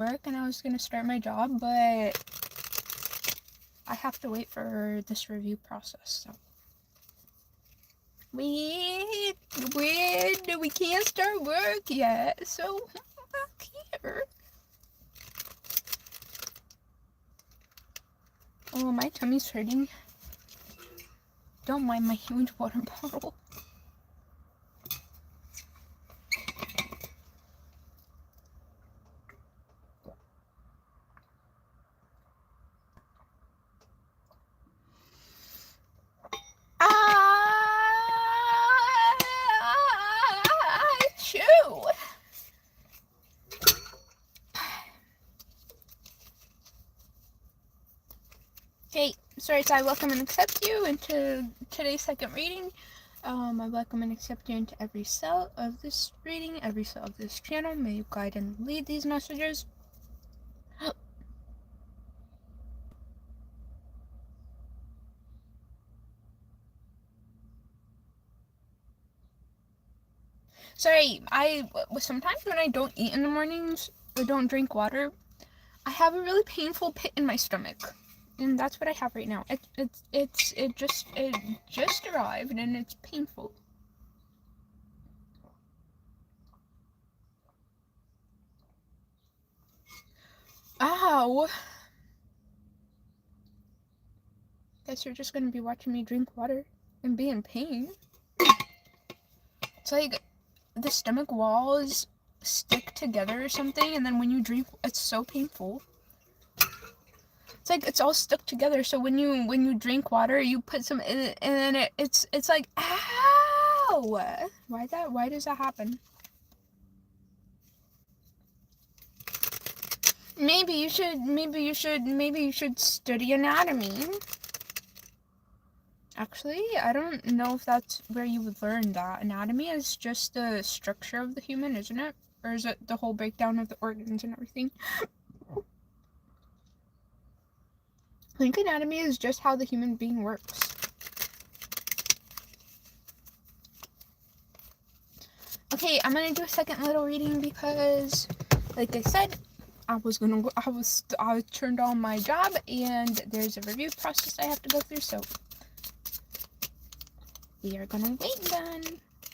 work and I was gonna start my job, but I have to wait for this review process, so. We can't start work yet, so back here. Oh, my tummy's hurting. Don't mind my huge water bottle. Okay, sorry, so I welcome and accept you into today's second reading. I welcome and accept you into every cell of this reading, every cell of this channel. May you guide and lead these messages. Sorry, sometimes when I don't eat in the mornings or don't drink water, I have a really painful pit in my stomach. And that's what I have right now. It just arrived and it's painful. Ow! Guess you're just gonna be watching me drink water and be in pain. It's like the stomach walls stick together or something, and then when you drink, it's so painful. It's like it's all stuck together. So when you drink water, you put some in it, and then it's like, ow! Why does that happen? Maybe you should study anatomy. Actually, I don't know if that's where you would learn that. Anatomy is just the structure of the human, isn't it? Or is it the whole breakdown of the organs and everything? I think anatomy is just how the human being works. Okay, I'm gonna do a second little reading because, like I said, I turned on my job and there's a review process I have to go through, so we are gonna wait then.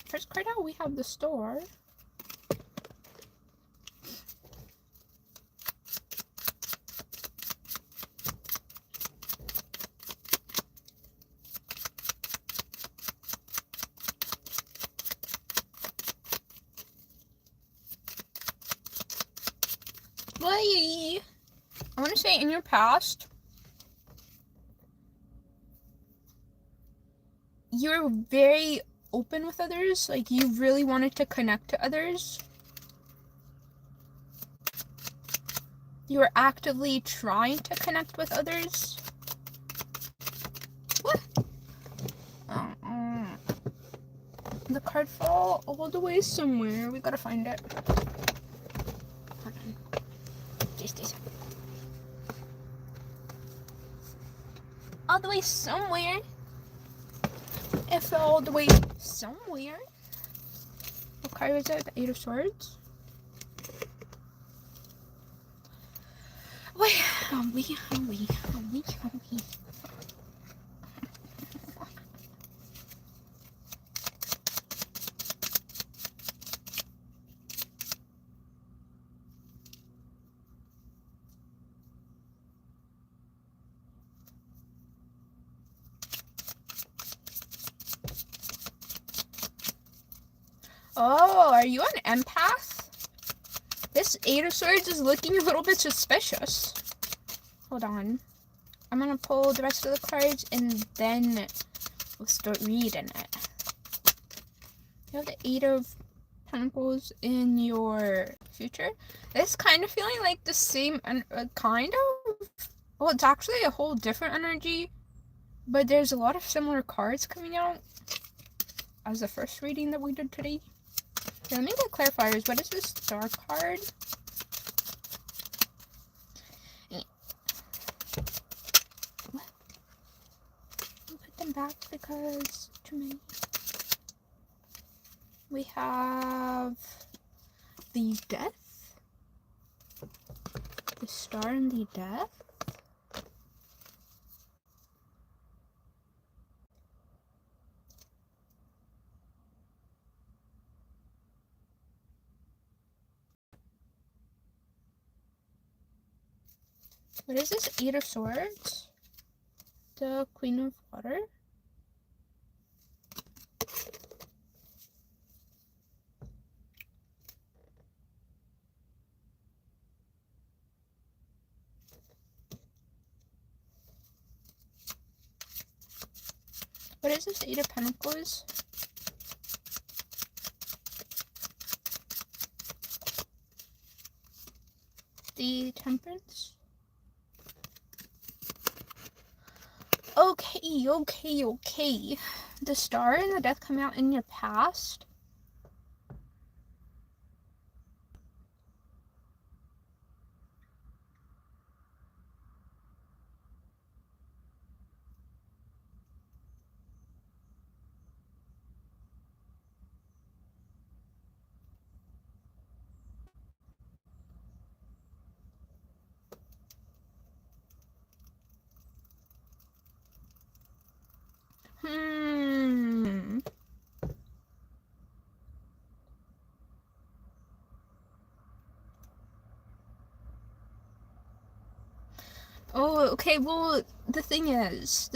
First card out, we have the store. I want to say in your past, you were very open with others. Like, you really wanted to connect to others. You were actively trying to connect with others. What? The card fell all the way somewhere. We gotta find it. Hold on. Stay. All the way somewhere. It fell all the way somewhere. What card was it? The Eight of Swords? Wait, are we? Oh, are you an empath? This Eight of Swords is looking a little bit suspicious. Hold on. I'm gonna pull the rest of the cards and then we'll start reading it. You have the Eight of Pentacles in your future. It's kind of feeling like the same, kind of. Well, it's actually a whole different energy, but there's a lot of similar cards coming out as the first reading that we did today. Okay, let me get clarifiers. What is this Star card? I'll put them back because too many. We have the Death. The star and the death? What is this? 8 of Swords? The Queen of Water? What is this? 8 of Pentacles? The Temperance? Okay. The Star and the Death come out in your past. Oh, okay, well, the thing is,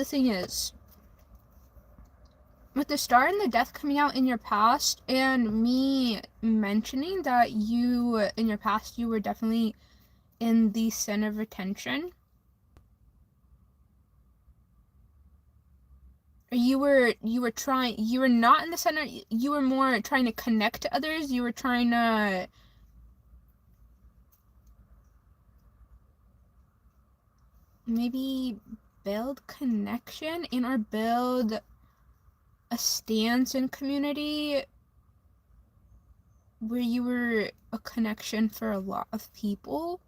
with the Star and the Death coming out in your past, and me mentioning that you, in your past, you were definitely in the center of attention. You were not in the center, you were more trying to connect to others, you were trying to maybe build connection and or build a stance in community where you were a connection for a lot of people.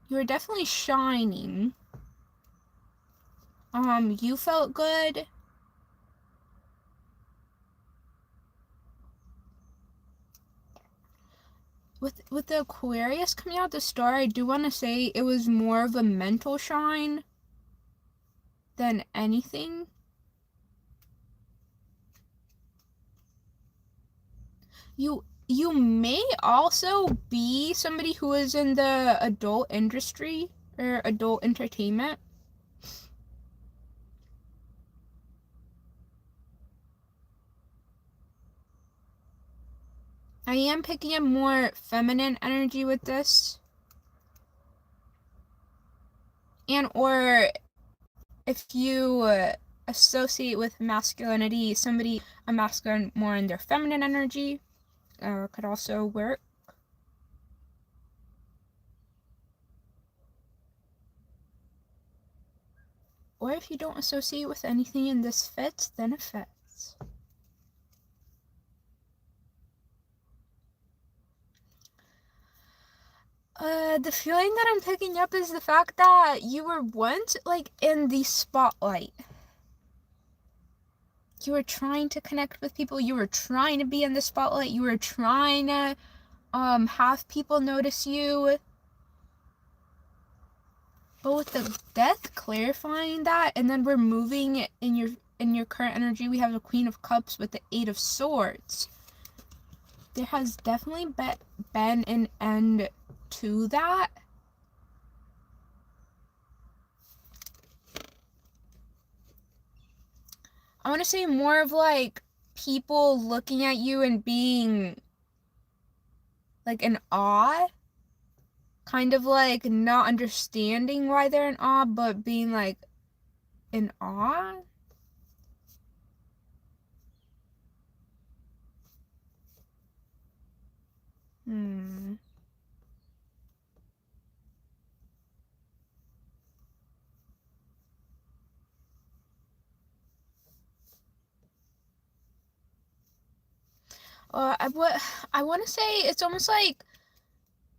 You were definitely shining. You felt good. With the Aquarius coming out the Star, I do want to say it was more of a mental shine than anything. You may also be somebody who is in the adult industry or adult entertainment. I am picking up more feminine energy with this. And or if you associate with masculinity, somebody, a masculine more in their feminine energy, could also work. Or if you don't associate with anything and this fits, then it fits. The feeling that I'm picking up is the fact that you were once, like, in the spotlight. You were trying to connect with people, you were trying to be in the spotlight, you were trying to, have people notice you. But with the Death clarifying that, and then we're moving in your current energy, we have the Queen of Cups with the 8 of Swords. There has definitely been an end to that. I want to say more of like people looking at you and being like in awe. Kind of like not understanding why they're in awe, but being like in awe. I want to say it's almost like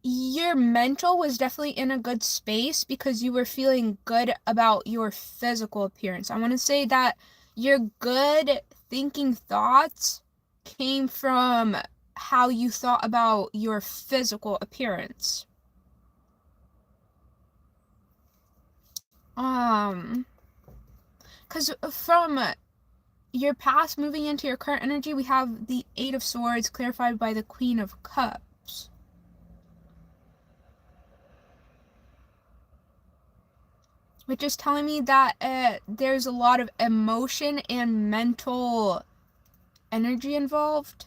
your mental was definitely in a good space because you were feeling good about your physical appearance. I want to say that your good thinking thoughts came from how you thought about your physical appearance. Because from your past moving into your current energy, we have the Eight of Swords clarified by the Queen of Cups. Which is telling me that there's a lot of emotion and mental energy involved.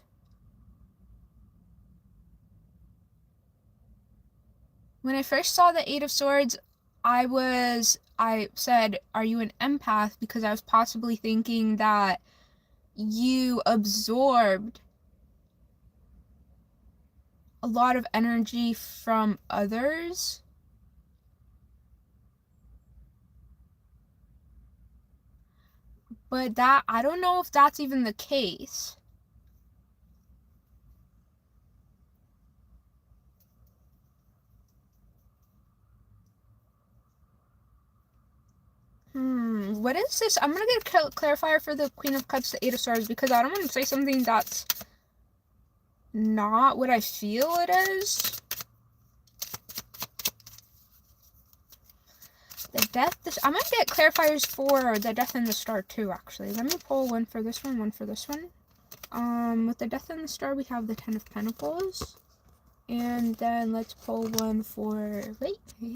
When I first saw the Eight of Swords, I said, are you an empath? Because I was possibly thinking that you absorbed a lot of energy from others. But I don't know if that's even the case. What is this? I'm gonna get a clarifier for the Queen of Cups, the Eight of Swords, because I don't want to say something that's not what I feel it is. The Death, I'm gonna get clarifiers for the Death and the Star too, actually. Let me pull one for this one for this one. With the Death and the Star, we have the Ten of Pentacles. And then let's pull one for, wait. I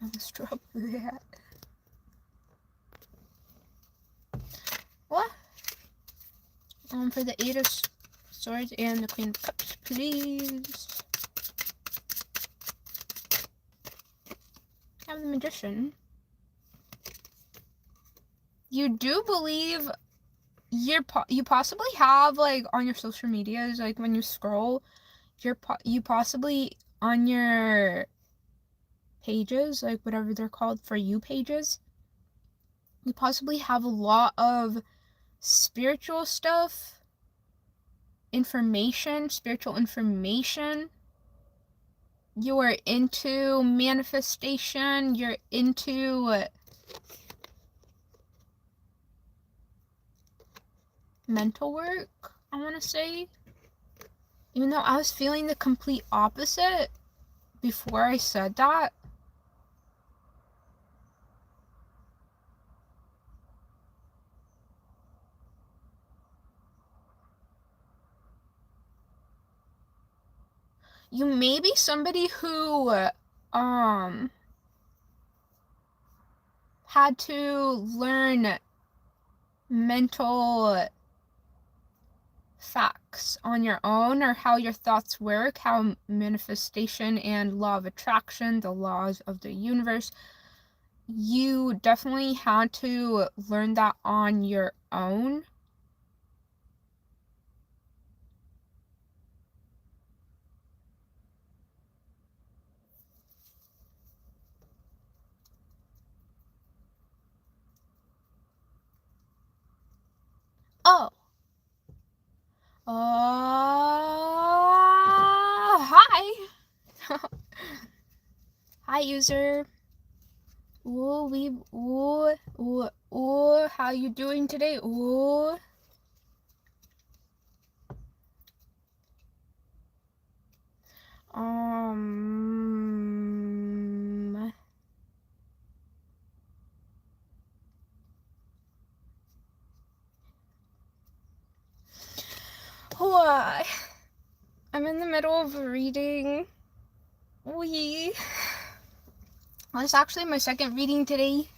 almost dropped that. What? For the Eight of Swords and the Queen of Cups, please. Have the Magician. You do believe you possibly have, like, on your social medias, like, when you scroll, you possibly, on your pages, like, whatever they're called, for you pages, you possibly have a lot of spiritual stuff, spiritual information. You're into manifestation, you're into mental work, I want to say. Even though I was feeling the complete opposite before I said that. You may be somebody who had to learn mental facts on your own, or how your thoughts work, how manifestation and law of attraction, the laws of the universe, you definitely had to learn that on your own. Oh. Hi. Hi, user. How you doing today? Ooh. What? I'm in the middle of reading. It's actually my second reading today,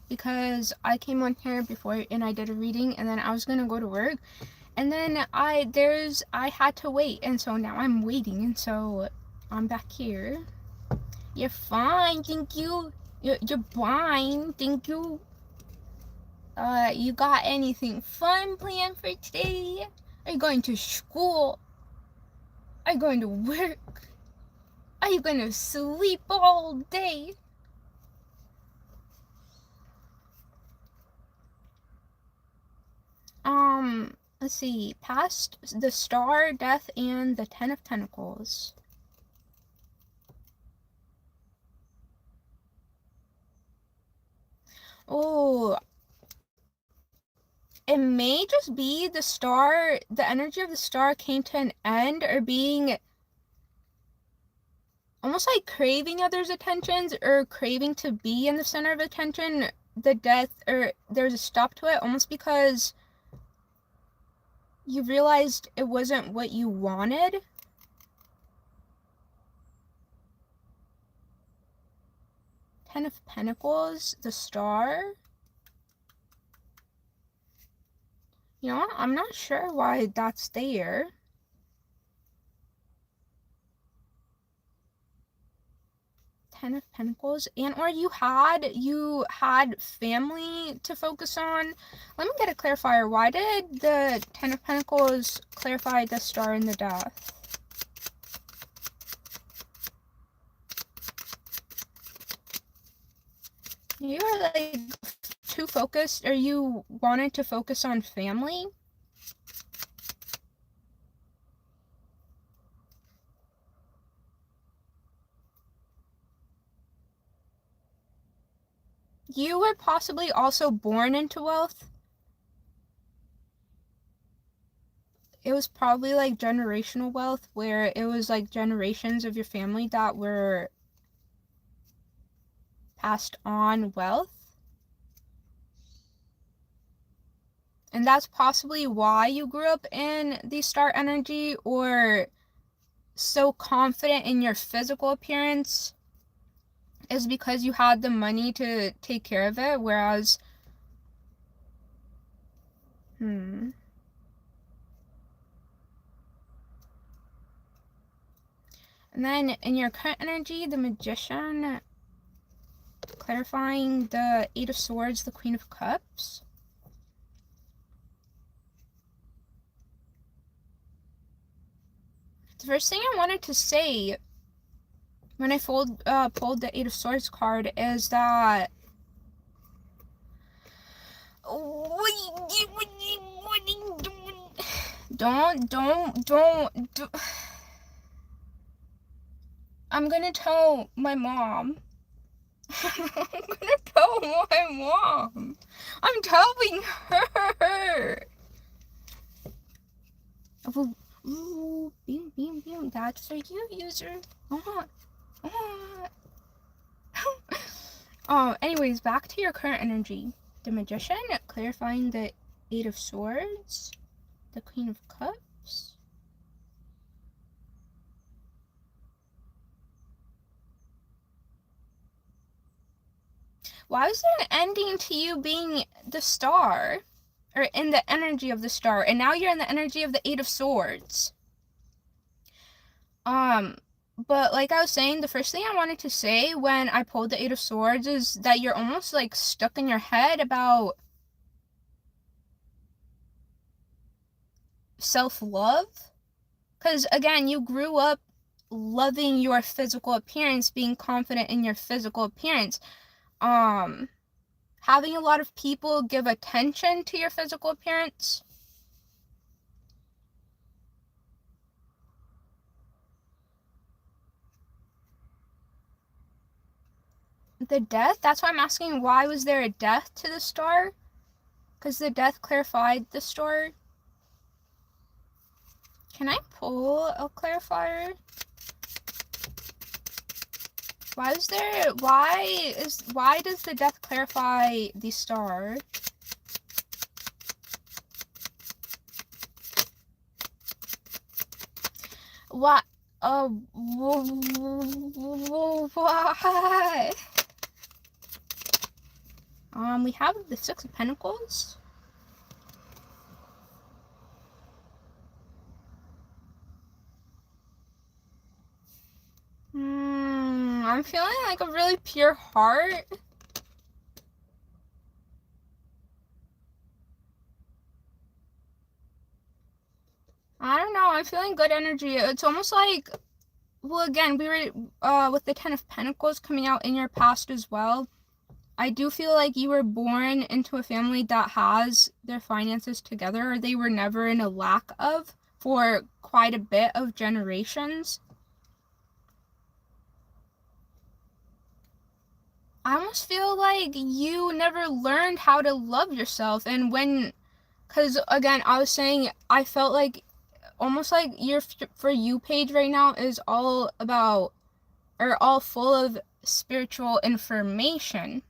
because I came on here before and I did a reading, and then I was gonna go to work, and then I had to wait, and so now I'm waiting, and so I'm back here. You're fine, thank you. You're fine, thank you. You got anything fun planned for today? Are you going to school? Are you going to work? Are you going to sleep all day? Let's see. Past the Star, Death, and the Ten of Pentacles. Oh, it may just be the star, the energy of the star came to an end, or being almost like craving others' attentions, or craving to be in the center of attention. The death, or there's a stop to it, almost because you realized it wasn't what you wanted. Ten of Pentacles, the star. You know what? I'm not sure why that's there. Ten of Pentacles, and or you had family to focus on. Let me get a clarifier. Why did the Ten of Pentacles clarify the star and the death? You were like too focused, or you wanted to focus on family. You were possibly also born into wealth. It was probably like generational wealth, where it was like generations of your family that were passed on wealth. And that's possibly why you grew up in the star energy, or so confident in your physical appearance, is because you had the money to take care of it. Whereas, and then in your current energy, the Magician, clarifying the Eight of Swords, the Queen of Cups. The first thing I wanted to say when I pulled the Eight of Swords card is that don't. I'm gonna tell my mom. I'm gonna tell my mom. I'm telling her. Ooh, beam, beam, beam. That's for you, user. Anyways, back to your current energy. The Magician, clarifying the Eight of Swords, the Queen of Cups. Why was there an ending to you being the star? Or in the energy of the star, and now you're in the energy of the Eight of Swords. But like I was saying, the first thing I wanted to say when I pulled the Eight of Swords is that you're almost like stuck in your head about self-love. Because again, you grew up loving your physical appearance, being confident in your physical appearance. Having a lot of people give attention to your physical appearance. The death, that's why I'm asking, why was there a death to the star? Because the death clarified the star. Can I pull a clarifier? Why does the death clarify the star? What? Why? We have the Six of Pentacles. I'm feeling like a really pure heart. I don't know, I'm feeling good energy. It's almost like, well, again, we were, with the Ten of Pentacles coming out in your past as well. I do feel like you were born into a family that has their finances together, or they were never in a lack of for quite a bit of generations. I almost feel like you never learned how to love yourself, and when Because, again, I was saying, I felt like almost like your For You page right now is all about, or all full of spiritual information.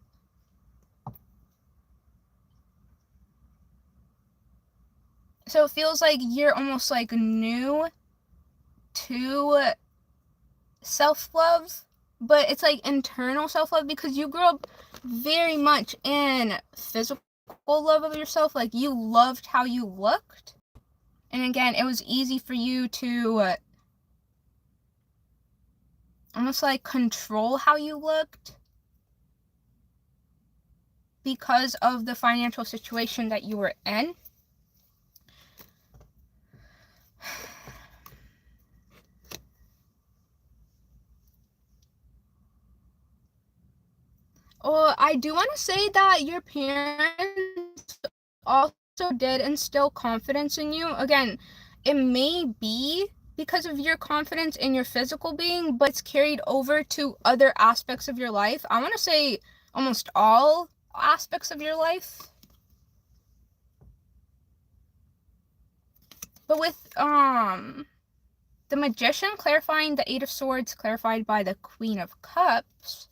So it feels like you're almost like new to self-love, but it's like internal self-love because you grew up very much in physical love of yourself. Like, you loved how you looked. And again, it was easy for you to almost like control how you looked because of the financial situation that you were in. Well, I do want to say that your parents also did instill confidence in you. Again, it may be because of your confidence in your physical being, but it's carried over to other aspects of your life. I want to say almost all aspects of your life. But with the Magician clarifying the Eight of Swords clarified by the Queen of Cups,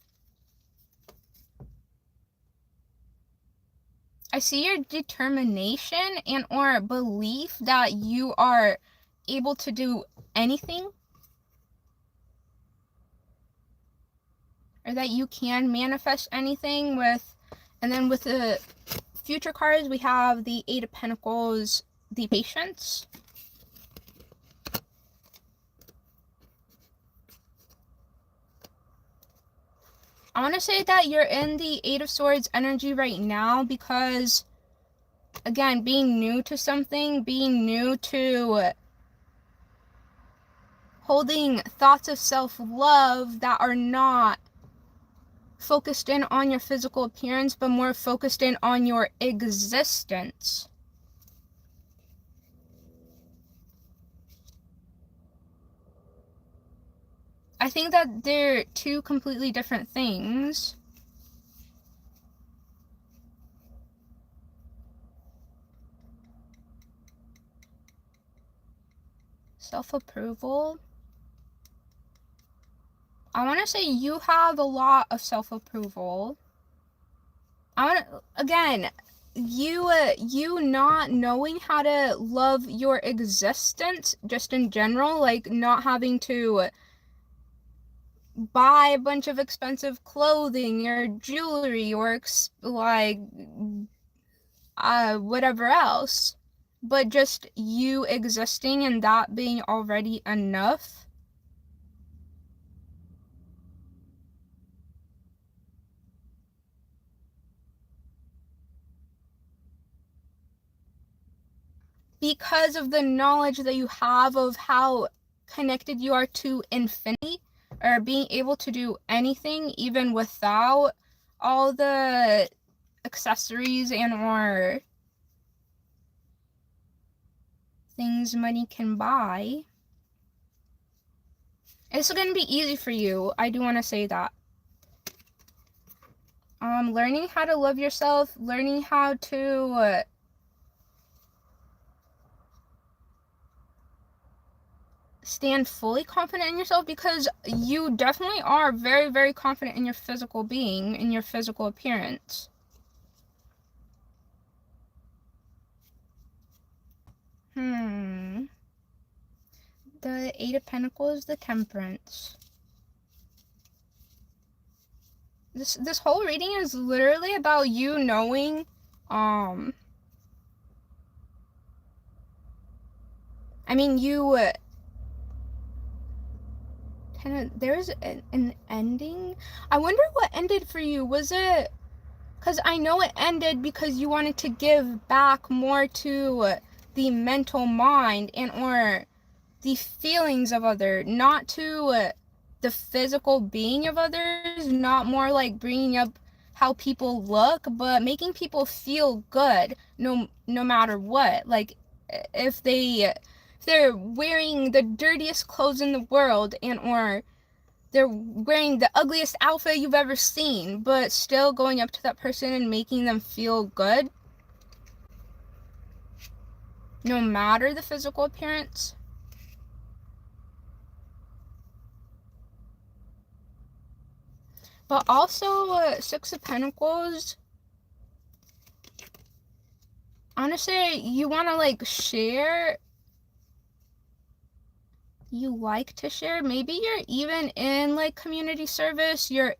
I see your determination and or belief that you are able to do anything, or that you can manifest anything with. And then with the future cards, we have the Eight of Pentacles, the Patience. I want to say that you're in the Eight of Swords energy right now because, again, being new to something, being new to holding thoughts of self-love that are not focused in on your physical appearance, but more focused in on your existence. I think that they're two completely different things. Self-approval. I want to say you have a lot of self-approval. Again, you not knowing how to love your existence just in general, like not having to buy a bunch of expensive clothing or jewelry or whatever else, but just you existing and that being already enough. Because of the knowledge that you have of how connected you are to infinity, or being able to do anything even without all the accessories and or things money can buy. It's going to be easy for you. I do want to say that. Learning how to love yourself, learning how to stand fully confident in yourself, because you definitely are very, very confident in your physical being, in your physical appearance. The Eight of Pentacles, the Temperance. This whole reading is literally about you knowing, I mean, you there's an ending. I wonder what ended for you. Was it, because I know it ended because you wanted to give back more to the mental mind and or the feelings of others, not to the physical being of others, not more like bringing up how people look, but making people feel good no matter what. Like, if they're wearing the dirtiest clothes in the world and or they're wearing the ugliest outfit you've ever seen, but still going up to that person and making them feel good. no matter the physical appearance. But also, Six of Pentacles, honestly, you want to like share. You like to share. Maybe you're even in like community service. You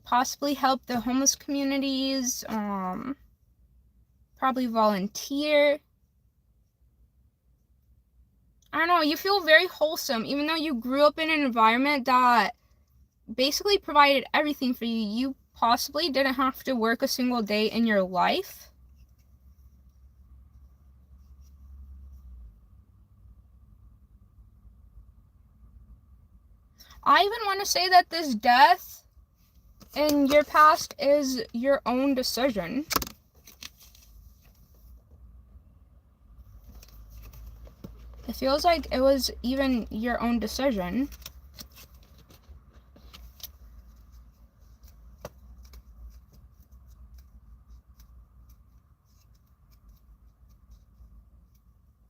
possibly help the homeless communities. Probably volunteer. I don't know. You feel very wholesome, even though you grew up in an environment that basically provided everything for you. You possibly didn't have to work a single day in your life. I even want to say that this death in your past is your own decision. It feels like it was even your own decision.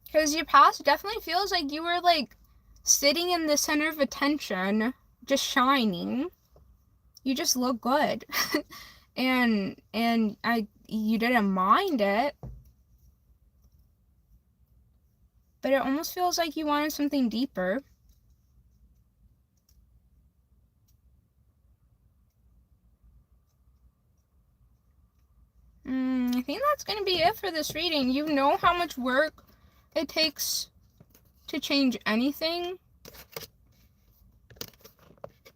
Because your past definitely feels like you were like sitting in the center of attention, just shining. You just look good. and you didn't mind it. But it almost feels like you wanted something deeper. I think that's going to be it for this reading. You know how much work it takes to change anything.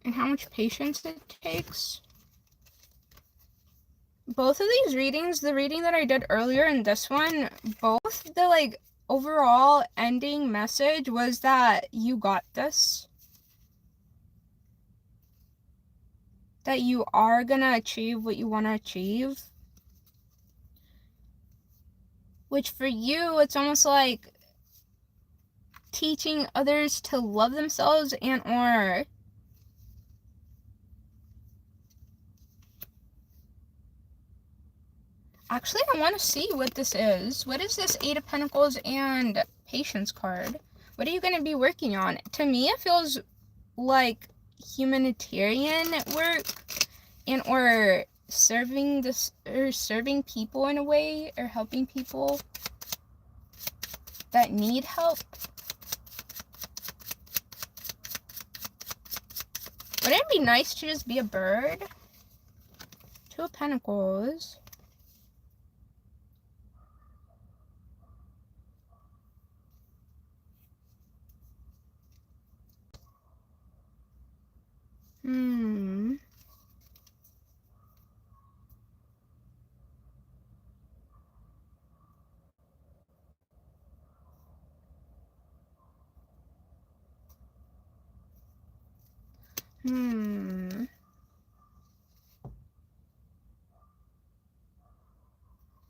And how much patience it takes. Both of these readings, the reading that I did earlier and this one, both the like overall ending message was that you got this. That you are gonna achieve what you want to achieve. Which for you, it's almost like teaching others to love themselves and or actually, I want to see what this is. What is this Eight of Pentacles and Patience card? What are you going to be working on? To me, it feels like humanitarian work and or serving people in a way, or helping people that need help. Wouldn't it be nice to just be a bird? Two of Pentacles.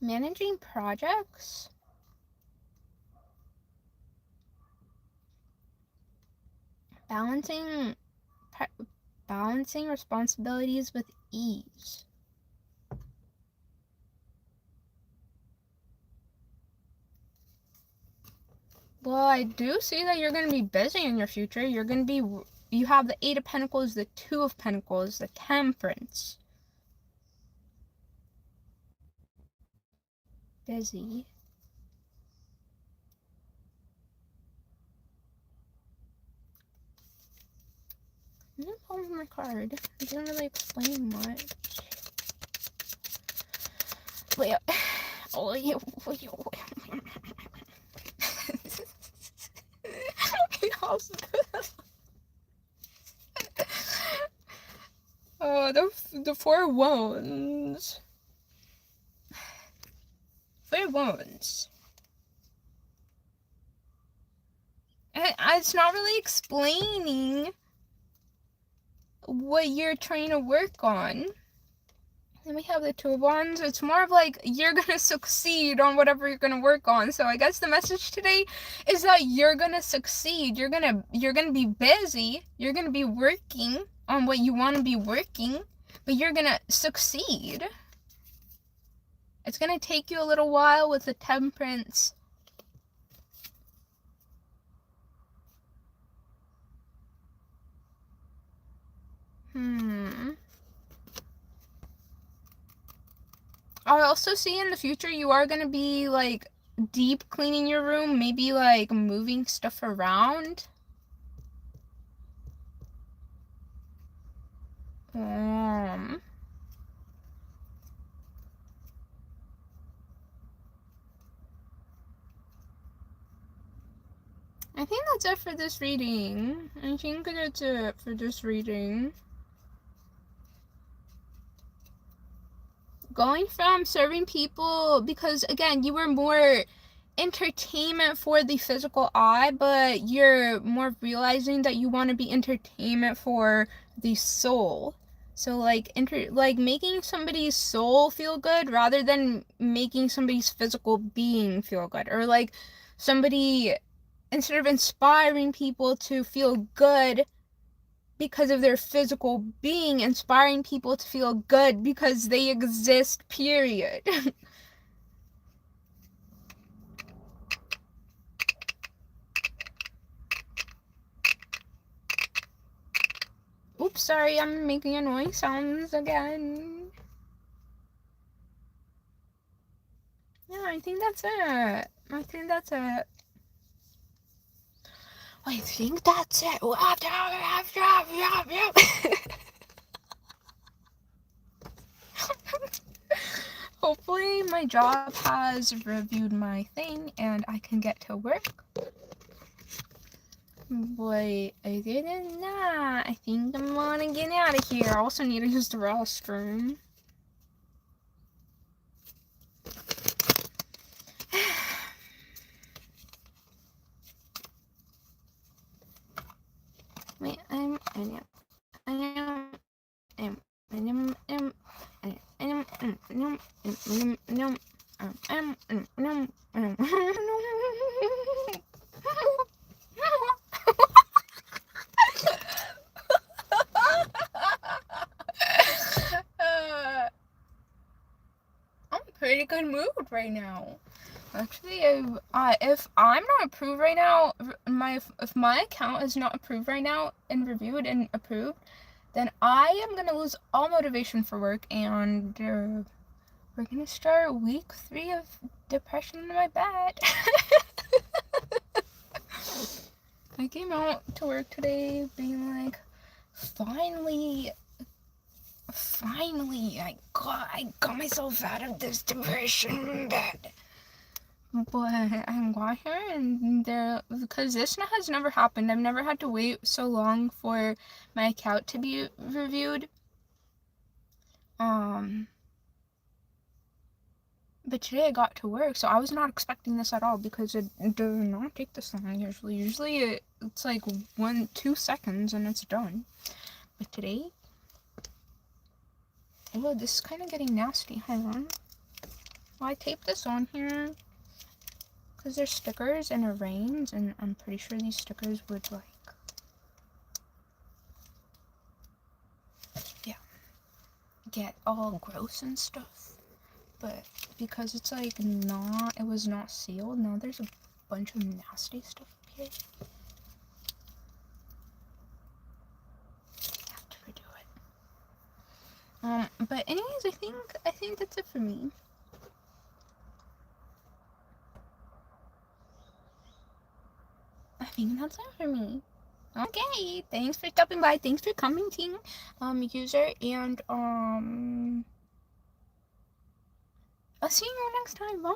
Managing projects? Balancing responsibilities with ease. Well, I do see that you're going to be busy in your future. You're going to be, you have the Eight of Pentacles, the Two of Pentacles, the Temperance. Busy. I'm going to pull my card. It doesn't really explain much. Wait. Oh, yeah. Oh, the Four Wands. Four Wands. And it's not really explaining what you're trying to work on. Then we have the Two of Wands. It's more of like you're gonna succeed on whatever you're gonna work on. So I guess the message today is that you're gonna succeed. You're gonna be busy. You're gonna be working on what you want to be working, but you're gonna succeed. It's gonna take you a little while with the Temperance. I also see in the future you are gonna be like deep cleaning your room, maybe like moving stuff around. I think that's it for this reading. I think that's it for this reading. Going from serving people, because again, you were more entertainment for the physical eye, but you're more realizing that you want to be entertainment for the soul. So like making somebody's soul feel good rather than making somebody's physical being feel good, or like somebody, instead of inspiring people to feel good because of their physical being, inspiring people to feel good because they exist, period. Oops, sorry, I'm making annoying sounds again. Yeah, I think that's it. I think that's it. Hopefully my job has reviewed my thing and I can get to work. But other than that, I think I'm gonna get out of here. I also need to use the restroom. Wait, I'm in a pretty good mood right now. Actually, if I'm not approved right now, if my account is not approved right now and reviewed and approved, then I am gonna lose all motivation for work, and we're gonna start week 3 of depression in my bed. I came out to work today being like, finally, I got myself out of this depression bed. But I got here, and because this has never happened. I've never had to wait so long for my account to be reviewed. But today I got to work, so I was not expecting this at all, because it does not take this long usually. Usually it's like 1-2 seconds and it's done. But today, oh, this is kind of getting nasty. Hold on. Well, I taped this on here because there's stickers and it rains, and I'm pretty sure these stickers would like, yeah, get all gross and stuff. But because it's like it was not sealed, now there's a bunch of nasty stuff up here. I have to redo it. But anyways, I think that's it for me. I think that's it for me. Okay, thanks for stopping by. Thanks for commenting, user, and I'll see you next time. Bye.